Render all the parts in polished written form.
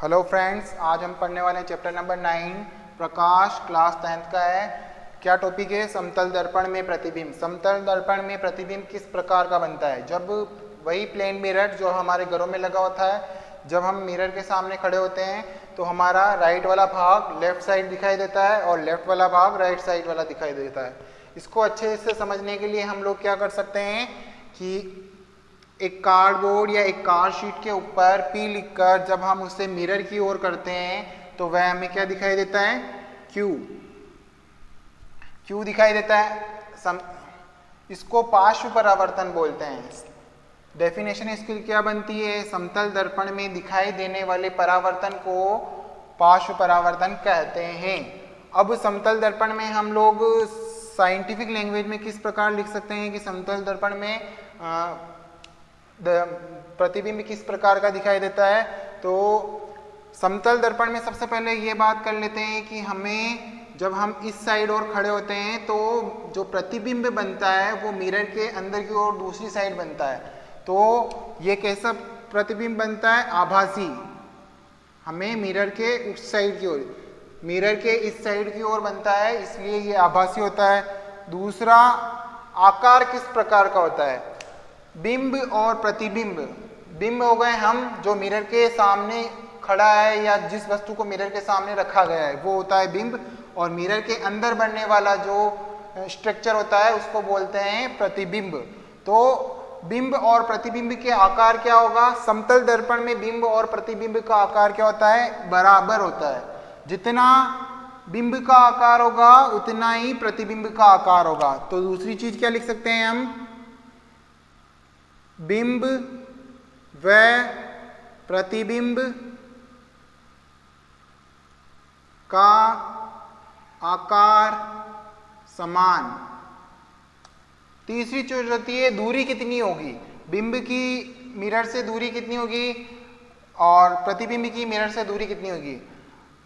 Hello friends, आज हम पढ़ने वाले हैं चैप्टर नंबर 9 प्रकाश, क्लास 10th का है। क्या टॉपिक है? समतल दर्पण में प्रतिबिंब। समतल दर्पण में प्रतिबिंब किस प्रकार का बनता है? जब वही प्लेन मिरर जो हमारे घरों में लगा होता है, जब हम मिरर के सामने खड़े होते हैं तो हमारा राइट वाला भाग लेफ्ट साइड दिखाई देता है और लेफ्ट वाला भाग राइट साइड वाला दिखाई देता है। इसको अच्छे से समझने के लिए हम लोग क्या कर सकते हैं कि एक कार्डबोर्ड या एक कार्ड शीट के ऊपर P लिखकर जब हम उसे मिरर की ओर करते हैं तो वह हमें क्या दिखाई देता है? Q दिखाई देता है। इसको पार्श्व परावर्तन बोलते हैं। डेफिनेशन इसकी क्या बनती है? समतल दर्पण में दिखाई देने वाले परावर्तन को पार्श्व परावर्तन कहते हैं। अब समतल दर्पण में हम लोग साइंटिफिक लैंग्वेज में किस प्रकार लिख सकते हैं कि समतल दर्पण में प्रतिबिंब किस प्रकार का दिखाई देता है? तो समतल दर्पण में सबसे पहले ये बात कर लेते हैं कि हमें जब हम इस साइड और खड़े होते हैं तो जो प्रतिबिंब बनता है वो मिरर के अंदर की ओर दूसरी साइड बनता है। तो ये कैसा प्रतिबिंब बनता है? आभासी। हमें मिरर के उस साइड की ओर, मिरर के इस साइड की ओर बनता है, इसलिए ये आभासी होता है। दूसरा, आकार किस प्रकार का होता है? बिंब और प्रतिबिंब। बिंब हो गए हम जो मिरर के सामने खड़ा है या जिस वस्तु को मिरर के सामने रखा गया है वो होता है बिंब, और मिरर के अंदर बनने वाला जो स्ट्रक्चर होता है उसको बोलते हैं प्रतिबिंब। तो बिंब और प्रतिबिंब के आकार क्या होगा? समतल दर्पण में बिंब और प्रतिबिंब का आकार क्या होता है? बराबर होता है। जितना बिंब का आकार होगा उतना ही प्रतिबिंब का आकार होगा। तो दूसरी चीज क्या लिख सकते हैं हम? बिंब व प्रतिबिंब का आकार समान। तीसरी चीज होती है दूरी कितनी होगी? बिंब की मिरर से दूरी कितनी होगी और प्रतिबिंब की मिरर से दूरी कितनी होगी?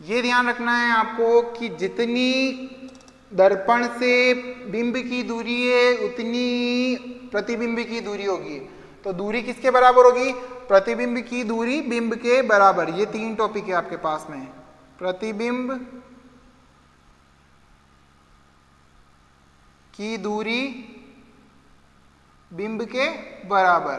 ये ध्यान रखना है आपको कि जितनी दर्पण से बिंब की दूरी है उतनी प्रतिबिंब की दूरी होगी। तो दूरी किसके बराबर होगी? प्रतिबिंब की दूरी बिंब के बराबर। ये तीन टॉपिक है आपके पास में। प्रतिबिंब की दूरी बिंब के बराबर।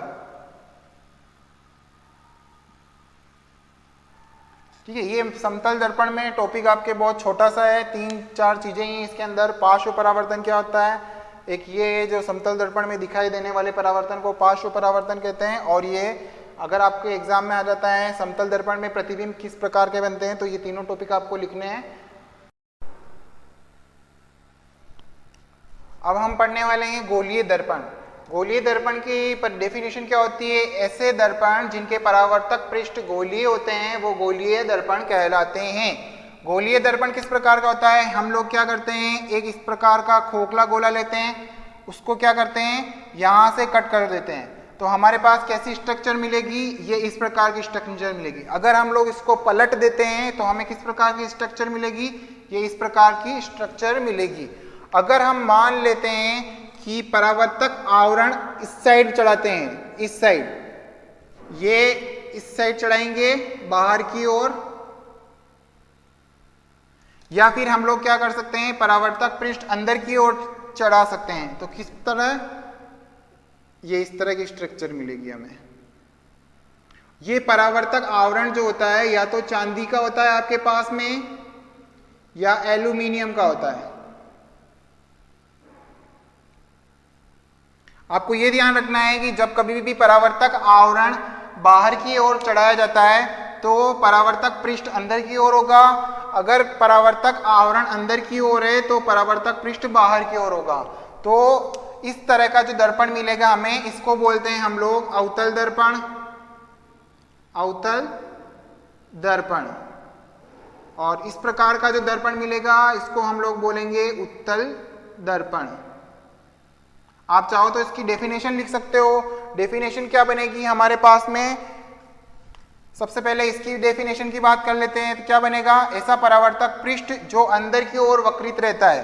ठीक है, ये समतल दर्पण में टॉपिक आपके बहुत छोटा सा है, 3-4 चीजें ही इसके अंदर। पार्श्व परावर्तन क्या होता है? एक ये जो समतल दर्पण में दिखाई देने वाले परावर्तन को पार्श्व परावर्तन कहते हैं, और ये अगर आपके एग्जाम में आ जाता है समतल दर्पण में प्रतिबिंब किस प्रकार के बनते हैं, तो ये तीनों टॉपिक आपको लिखने हैं। अब हम पढ़ने वाले हैं गोलीय दर्पण। गोलीय दर्पण की डेफिनेशन क्या होती है? ऐसे दर्पण जिनके परावर्तक पृष्ठ गोलीय होते हैं वो गोलीय दर्पण कहलाते हैं। गोलीय दर्पण किस प्रकार का होता है? हम लोग क्या करते हैं, एक इस प्रकार का खोखला गोला लेते हैं, उसको क्या करते हैं, यहां से कट कर देते हैं, तो हमारे पास कैसी स्ट्रक्चर मिलेगी? ये इस प्रकार की स्ट्रक्चर मिलेगी। अगर हम लोग इसको पलट देते हैं तो हमें किस प्रकार की स्ट्रक्चर मिलेगी? ये इस प्रकार की स्ट्रक्चर मिलेगी। अगर हम मान लेते हैं कि परावर्तक आवरण इस साइड चढ़ाते हैं, इस साइड, ये इस साइड चढ़ाएंगे बाहर की ओर, या फिर हम लोग क्या कर सकते हैं, परावर्तक पृष्ठ अंदर की ओर चढ़ा सकते हैं। तो किस तरह? ये इस तरह की स्ट्रक्चर मिलेगी हमें। ये परावर्तक आवरण जो होता है या तो चांदी का होता है आपके पास में या एल्यूमिनियम का होता है। आपको यह ध्यान रखना है कि जब कभी भी परावर्तक आवरण बाहर की ओर चढ़ाया जाता है तो परावर्तक पृष्ठ अंदर की ओर होगा। अगर परावर्तक आवरण अंदर की ओर है तो परावर्तक पृष्ठ बाहर की ओर होगा। तो इस तरह का जो दर्पण मिलेगा हमें, इसको बोलते हैं हम लोग अवतल दर्पण। अवतल दर्पण। और इस प्रकार का जो दर्पण मिलेगा इसको हम लोग बोलेंगे उत्तल दर्पण। आप चाहो तो इसकी डेफिनेशन लिख सकते हो। डेफिनेशन क्या बनेगी हमारे पास में? सबसे पहले इसकी डेफिनेशन की बात कर लेते हैं। तो क्या बनेगा? ऐसा परावर्तक पृष्ठ जो अंदर की ओर वक्रित रहता है,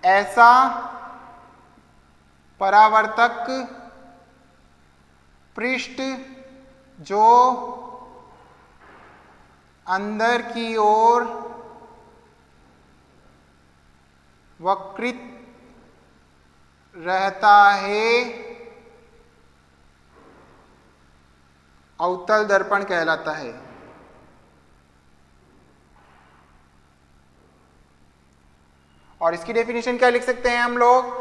ऐसा परावर्तक पृष्ठ जो अंदर की ओर वक्रित रहता है अवतल दर्पण कहलाता है। और इसकी डेफिनेशन क्या लिख सकते हैं हम लोग?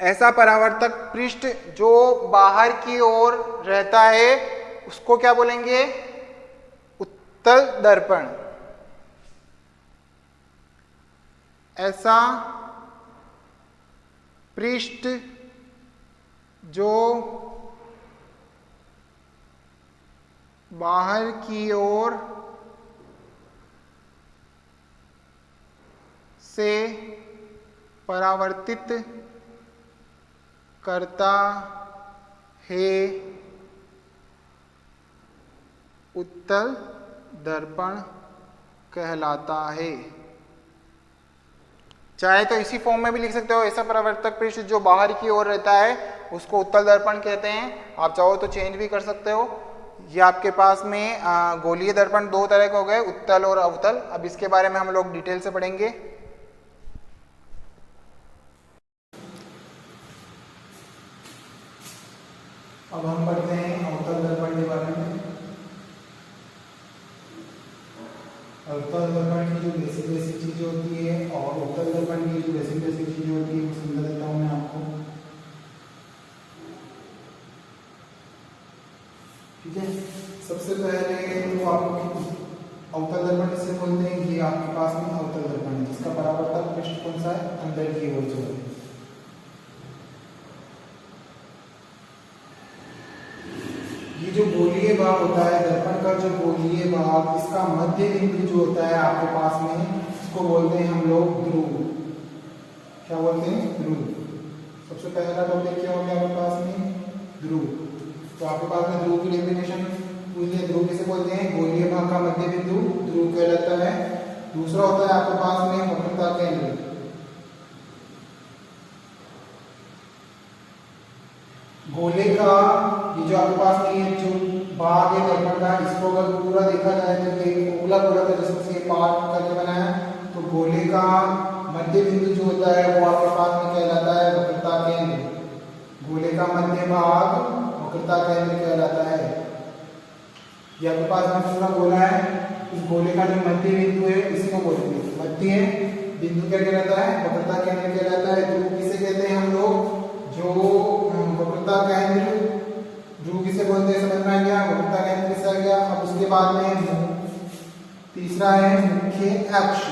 ऐसा परावर्तक पृष्ठ जो बाहर की ओर रहता है उसको क्या बोलेंगे? उत्तल दर्पण। ऐसा पृष्ठ जो बाहर की ओर से परावर्तित करता है उत्तल दर्पण कहलाता है। चाहे तो इसी फॉर्म में भी लिख सकते हो, ऐसा परावर्तक पृष्ठ जो बाहर की ओर रहता है उसको उत्तल दर्पण कहते हैं। आप चाहो तो चेंज भी कर सकते हो। ये आपके पास में गोलीय दर्पण दो तरह के हो गए, उत्तल और अवतल। अब इसके बारे में हम लोग डिटेल से पढ़ेंगे। अब हम पढ़ते हैं अवतल दर्पण के बारे में। अवतल दर्पण की जो बेसिक चीजें होती है और उत्तल दर्पण की जो बेसिक चीजें होती है वो समझा देता हूँ मैं आपको। ठीक है, सबसे पहले तो आपको अवतल दर्पण जिसे बोलते हैं, ये आपके पास में अवतल दर्पण है जिसका परावर्तक पृष्ठ कौन सा है? अंदर की ओर जो है। ये जो गोलीय भाग होता है दर्पण का, जो गोलीय भाग, इसका मध्य बिंदु जो होता है आपके पास में, इसको बोलते हैं हम लोग ध्रुव। क्या बोलते हैं? ध्रुव। सबसे पहला टॉपिक क्या हो गया आपके पास में? ध्रुव। तो आपके पास में ध्रुव की डेफिनेशन पूछ लिया। ध्रुव किसे बोलते हैं? गोलीय भाग का मध्य बिंदु ध्रुव कहलाता है। दूसरा होता है आपके पास में वक्रता केंद्र। गोले का ये जो आपके पास में ये जो भाग है दर्पण का, इसको अगर पूरा देखा जाए तो ये गोला गोला का जिसमें से पार्ट करके बना है, तो गोले का मध्य बिंदु जो होता है वो आपके पास में कहलाता है वक्रता केंद्र। गोले का मध्य भाग वक्रता केंद्र कहलाता है। ये आपके पास में पूरा गोला है, इस गोले का जो मध्य बिंदु है इसी को बोलते हैं मध्य बिंदु। क्या कहलाता है? वक्रता केंद्र कहलाता है। ध्रुव किसे कहते हैं हम लोग? जो वक्रता केंद्र, ध्रुव किसे बोलते हैं समझ में आ गया? वक्रता केंद्र किससे आ गया? अब उसके बाद में तीसरा है मुख्य अक्ष।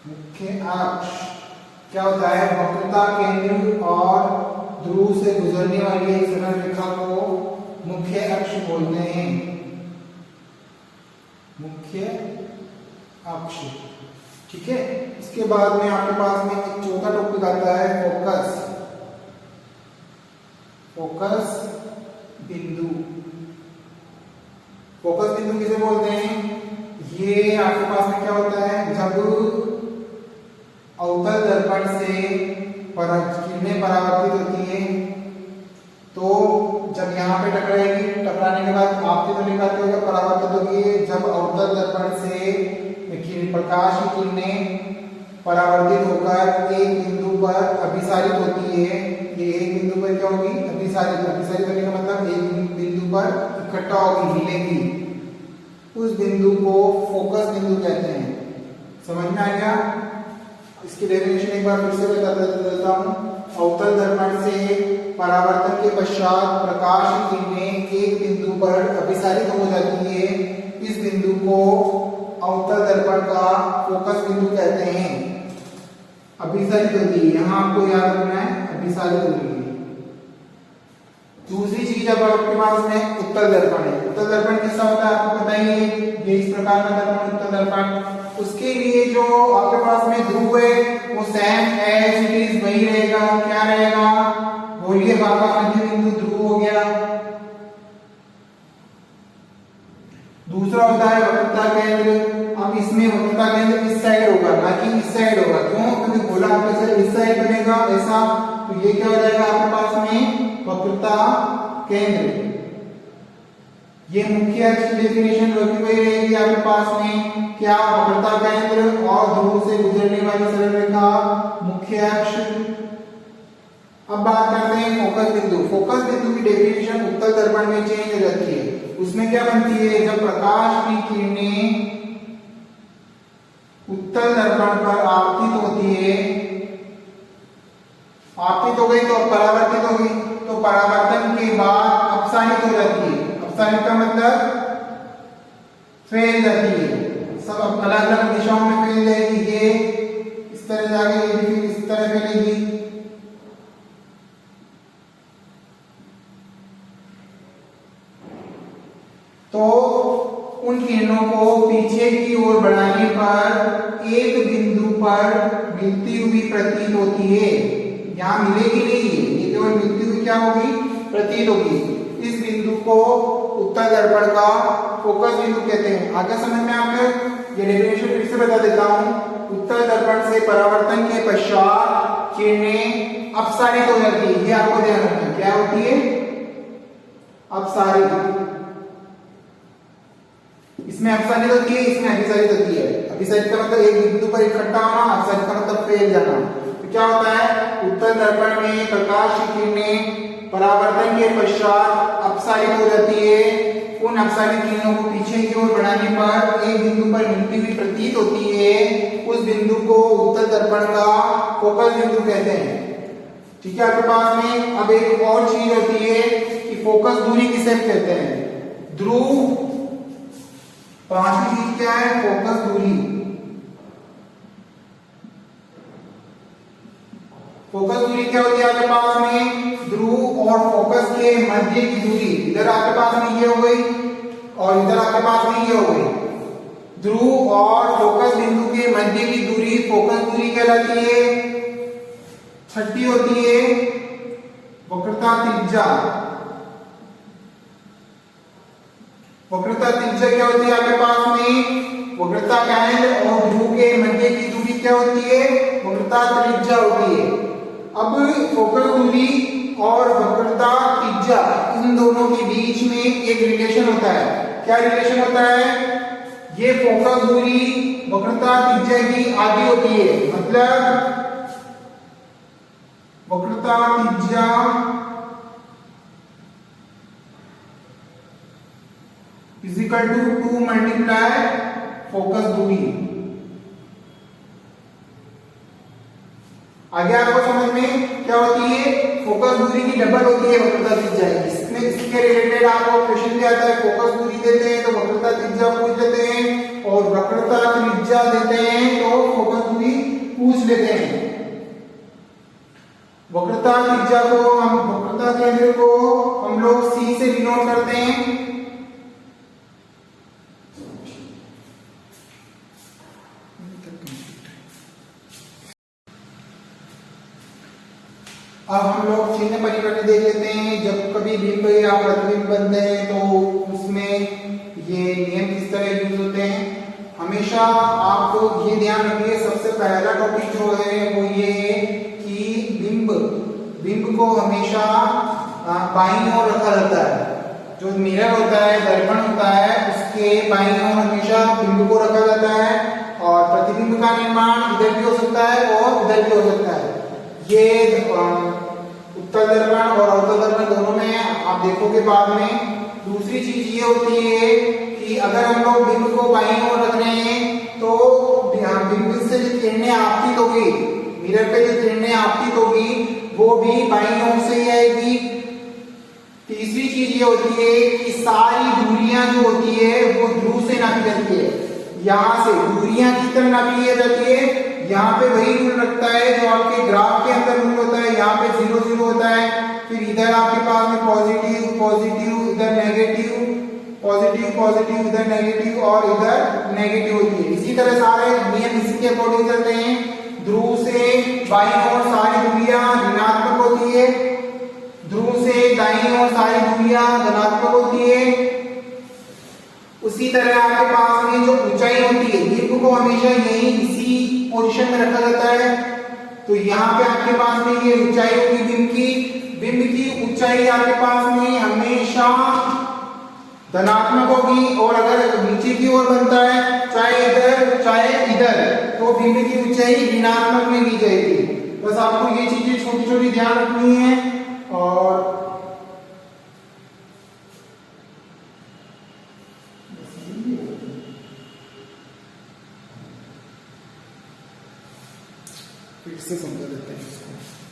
मुख्य अक्ष क्या होता है? वक्रता केंद्र और ध्रुव से गुजरने वाली एक सरल रेखा को मुख्य अक्ष बोलते हैं। मुख्य अक्ष। ठीक है, इसके बाद में आपके पास में एक चौथा टॉपिक आता है फोकस। फोकस बिंदु। फोकस बिंदु किसे बोलते हैं? ये आपके पास में क्या होता है? जब अवतल दर्पण से किरणें परावर्तित होती है तो जब यहाँ पे टकराएगी, टकराने के बाद आपके तो निकालते होगा परावर्तित होगी। जब अवतल दर्पण से प्रकाश की किरणें परावर्तित होकर एक बिंदु पर अभिसारित होती है, ये एक बिंदु पर क्या होगी? अभिसारित। अभिसारित होने का मतलब एक बिंदु पर इकट्ठा होगी, मिलेगी। उस बिंदु को फोकस बिंदु कहते हैं। समझ में आ गया? इसकी डेफिनेशन एक बार फिर से बता देता हूँ। अवतल दर्पण से परावर्तन के पश्चात प्रकाश की किरणें एक बिंदु पर अभिसारित हो जाती है। इस बिंदु को अवतल दर्पण का फोकस बिंदु कहते हैं। अभिसारित होती है, यहाँ आपको याद रखना है, अभिसारित होती है। दूसरी चीज अब आपके पास में उत्तल दर्पण है। उत्तल दर्पण कैसा होता है आपको पता ही है, ये इस प्रकार का दर्पण उत्तल दर्पण। उसके लिए जो आपके पास में ध्रुव है वो सेम एज इट इज वही रहेगा। क्या रहेगा? गोलीय भाग का मध्य बिंदु ध्रुव हो गया। दूसरा होता है वक्रता केंद्र। अब इसमें वक्रता केंद्र इस साइड होगा, ना कि इस साइड होगा। क्यों? क्योंकि गोला आपके इस साइड बनेगा ऐसा, तो ये क्या हो जाएगा आपके पास में वक्रता केंद्र। ये मुख्य अक्ष की डेफिनेशन रखी हुई रहेगी आपके पास में, क्या वक्रता केंद्र और ध्रुव से गुजरने वाली सरल रेखा मुख्य अक्ष। अब बात करते हैं फोकस बिंदु। फोकस बिंदु की डेफिनेशन उत्तल दर्पण में चेंज हो जाती है। उसमें क्या बनती है, जब प्रकाश की किरणें उत्तल दर्पण पर आपतित होती है, आपतित हो गई तो परावर्तित हो गई, तो परावर्तन के बाद अपसारित हो जाती है। अपसारित का मतलब फैल जाती है, सब अलग अलग दिशाओं में फैल जाएगी। ये इस तरह जाके ये भी फिर इस तरह फैलेगी। तो उन किरणों को पीछे की ओर बढ़ाने पर एक बिंदु पर मिलती हुई प्रतीत होती है। यहाँ मिलेगी नहीं है, ये केवल मिलती हुई क्या होगी, प्रतीत होगी। इस बिंदु को उत्तल दर्पण का फोकस बिंदु कहते हैं। आगे समझ में आपको ये डेफिनेशन फिर से बता देता हूँ। उत्तल दर्पण से परावर्तन के पश्चात किरणें अपसारित हो जाती है। ये आपको ध्यान रखना है, क्या होती है, अपसारित। इसमें अपसारित होती है, इसमें अभिसारित होती है। अभिसारित का मतलब एक बिंदु पर इकट्ठा होना, अपसारित का मतलब फैल जाना। तो क्या होता है, उत्तल दर्पण में प्रकाश की किरणें परावर्तन के पश्चात अपसारित हो जाती है। उन अपसारित किरणों को पीछे की ओर बढ़ाने पर एक बिंदु पर मिलती हुई प्रतीत होती है। उस बिंदु को उत्तल दर्पण का फोकस बिंदु कहते हैं। ठीक है, आपके पास में अब एक और चीज होती है कि फोकस दूरी किसे कहते हैं, ध्रुव। पांचवी चीज क्या है, फोकस दूरी। फोकस दूरी क्या होती है आपके पास में, ध्रुव और फोकस के मध्य की दूरी। इधर आपके पास में ये हो गई और इधर आपके पास में ये हो गई। ध्रुव और फोकस बिंदु के मध्य की दूरी फोकस दूरी कहलाती है। छठी होती है वक्रता त्रिज्या। वक्रता त्रिज्या क्या होती है आपके पास में, वक्रता केंद्र और ध्रुव के मध्य की दूरी क्या होती है, वक्रता त्रिज्या होती है। अब फोकस दूरी और वक्रता त्रिज्या, इन दोनों के बीच में एक रिलेशन होता है। क्या रिलेशन होता है, ये फोकस दूरी वक्रता त्रिज्या की आधी होती है। मतलब वक्रता त्रिज्या is equal to 2 multiply focus दूरी। आगे आपको समझ में क्या होती है, फोकस दूरी की डबल होती है वक्रता त्रिज्या। इसमें इसके रिलेटेड आपको क्वेश्चन दिया जाता है, फोकस दूरी देते हैं तो वक्रता त्रिज्या पूछ लेते हैं, और वक्रता त्रिज्या देते हैं तो फोकस दूरी पूछ लेते हैं। वक्रता त्रिज्या को हम, वक्रता केंद्र को हम लोग सी से डिनोट करते हैं। अब हम लोग चिन्ह परिवर्तन देख लेते हैं। जब कभी बिंब या प्रतिबिंब बनते हैं तो उसमें ये नियम किस तरह यूज होते हैं। हमेशा आपको ये ध्यान रखिए, सबसे पहला टॉपिक जो है वो ये है कि बिंब को हमेशा बाईं ओर रखा जाता है। जो मिरर होता है, दर्पण होता है, उसके बाईं ओर हमेशा बिंब को रखा जाता है। और प्रतिबिंब का निर्माण इधर भी हो सकता है और उधर भी हो सकता है। ये उत्तल दर्पण और अवतल दर्पण दोनों में आप देखोगे बाद में। दूसरी चीज ये होती है कि अगर हम लोग बिंब को बाईं ओर रख रहे हैं तो बिंब से जो किरणें आपतित होगी, मिरर पे जो किरणें आपतित होगी वो भी बाईं ओर से ही आएगी। तीसरी चीज ये होती है कि सारी दूरियां जो होती है वो ध्रुव से नापी जाती है। यहाँ से दूरियां किस तरह नापी जाती है, यहाँ पे वही रूल रखता है जो आपके ग्राफ के अंदर रूल होता है। यहाँ पे 0 0 होता है, फिर इधर आपके पास में पॉजिटिव पॉजिटिव, इधर नेगेटिव, पॉजिटिव पॉजिटिव, इधर नेगेटिव और इधर नेगेटिव होती है। इसी तरह सारे नियम इसी के अकॉर्डिंग चलते हैं। ध्रुव से बाईं ओर सारी दूरियां ऋणात्मक होती है, ध्रुव से दाईं ओर सारी दूरियां धनात्मक होती है। उसी तरह आपके पास में जो ऊंचाई होती है, बिंब को हमेशा यही इसी पोजीशन में रखा जाता है। तो यहाँ पे आपके पास में ये ऊंचाई होगी बिंब की ऊंचाई आपके पास में हमेशा धनात्मक होगी, और अगर नीचे की ओर बनता है चाहे इधर चाहे इधर, तो बिंब की ऊंचाई ऋणात्मक में ली जाएगी। बस आपको ये चीजें छोटी छोटी ध्यान रखनी है। और फिर से समझा देते हैं इसको।